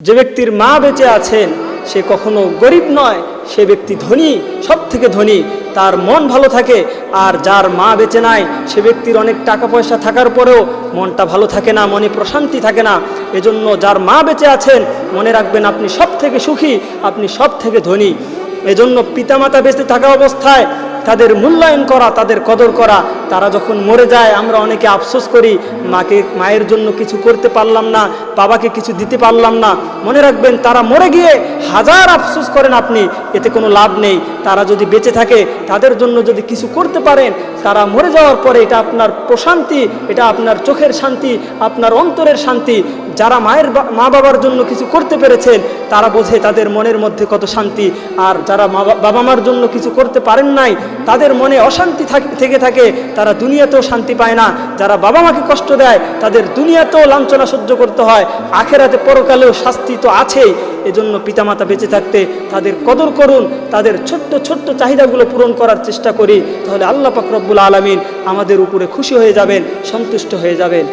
যে ব্যক্তির মা বেঁচে আছেন সে কখনো গরিব নয়, সে ব্যক্তি ধনী, সব থেকে ধনী, তার মন ভালো থাকে। আর যার মা বেঁচে নাই সে ব্যক্তির অনেক টাকা পয়সা থাকার পরেও মনটা ভালো থাকে না, মনে প্রশান্তি থাকে না। এজন্য যার মা বেঁচে আছেন মনে রাখবেন আপনি সব থেকে সুখী, আপনি সব থেকে ধনী। এজন্য পিতামাতা বেঁচে থাকা অবস্থায় তাদের মূল্যায়ন করা, তাদের কদর করা। তারা যখন মরে যায় আমরা অনেকে আফসোস করি, মায়ের জন্য কিছু করতে পারলাম না, বাবাকে কিছু দিতে পারলাম না। মনে রাখবেন তারা মরে গিয়ে হাজার আফসোস করেন আপনি, এতে কোনো লাভ নেই। তারা যদি বেঁচে থাকে তাদের জন্য যদি কিছু করতে পারেন, তারা মরে যাওয়ার পরে এটা আপনার প্রশান্তি, এটা আপনার চোখের শান্তি, আপনার অন্তরের শান্তি। যারা মা বাবার জন্য কিছু করতে পেরেছেন তারা বোঝে তাদের মনের মধ্যে কত শান্তি। আর যারা বাবা মার জন্য কিছু করতে পারেন নাই তাদের মনে অশান্তি থেকে থাকে, তারা দুনিয়াতেও শান্তি পায় না। যারা বাবা মাকে কষ্ট দেয় তাদের দুনিয়াতেও লাঞ্ছনা সহ্য করতে হয়, আখেরাতে পরকালেও শাস্তি তো আছেই। এজন্য পিতামাতা বেঁচে থাকতে তাদের কদর করুন, তাদের ছোট্ট ছোট্ট চাহিদাগুলো পূরণ করার চেষ্টা করি, তাহলে আল্লাহ পাক রব্বুল আলামিন আমাদের উপরে খুশি হয়ে যাবেন, সন্তুষ্ট হয়ে যাবেন।